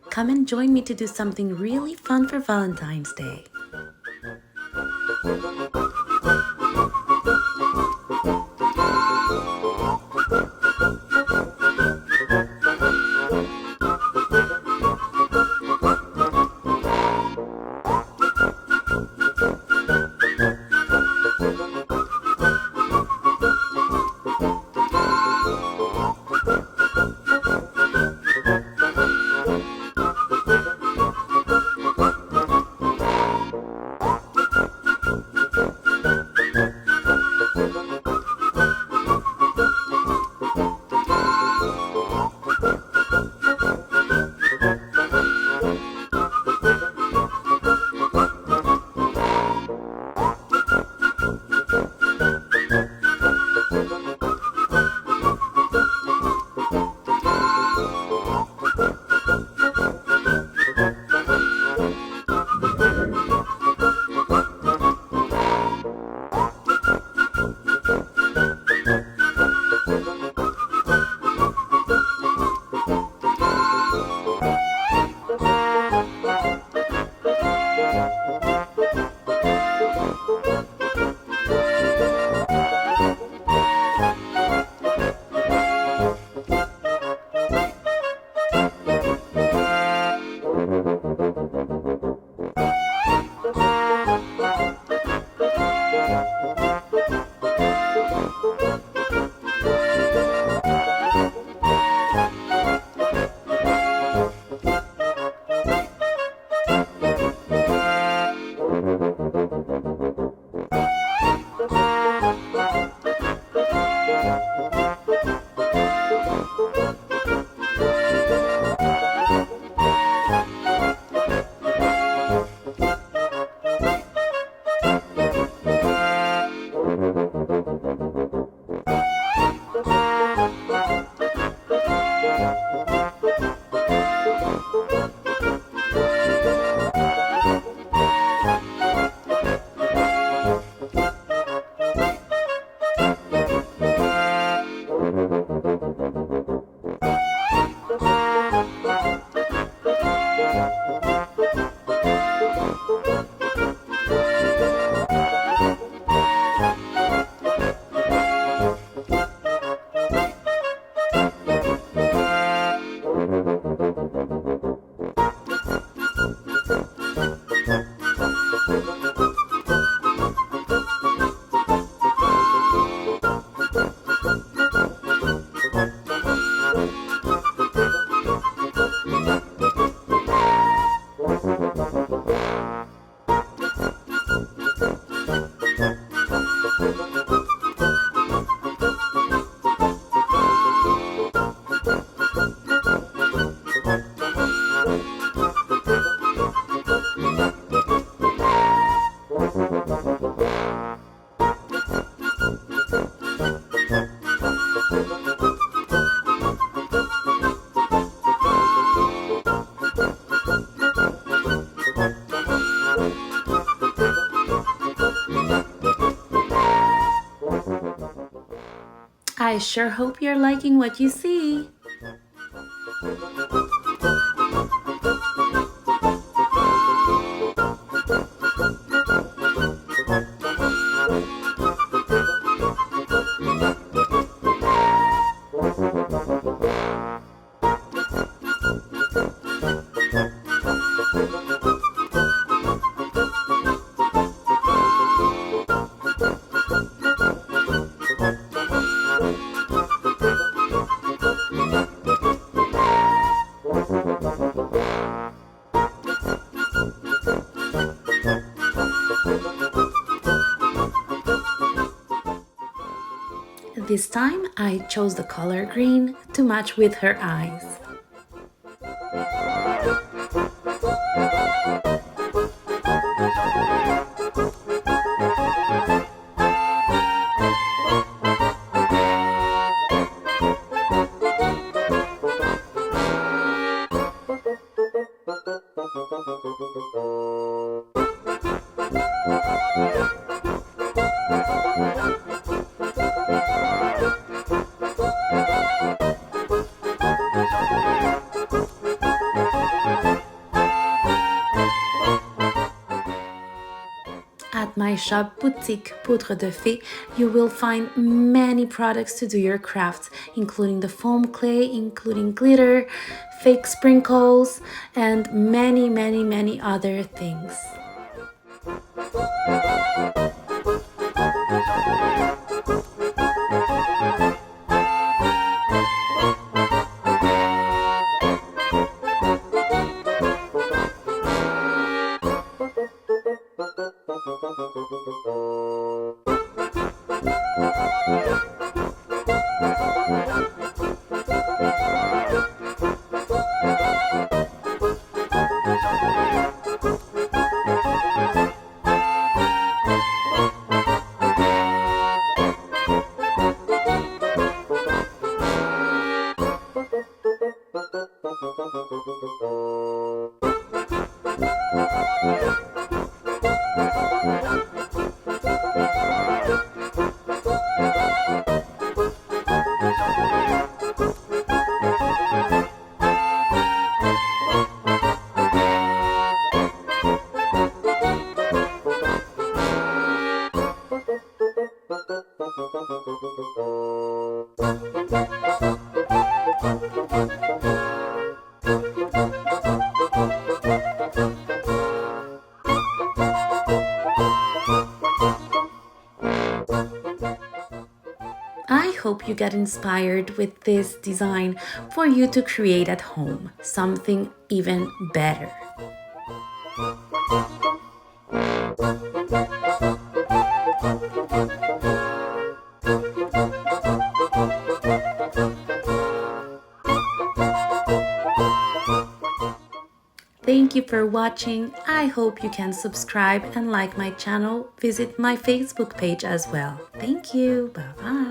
Come and join me to do something really fun for Valentine's Day. I sure hope you're liking what you see. This time I chose the color green to match with her eyes. At my shop boutique Poudre de Fée, you will find many products to do your crafts, including the foam clay, including glitter, fake sprinkles, and many other things. I hope you get inspired with this design for you to create at home something even better. Thank you for watching. I hope you can subscribe and like my channel. Visit my Facebook page as well. Thank you. Bye bye.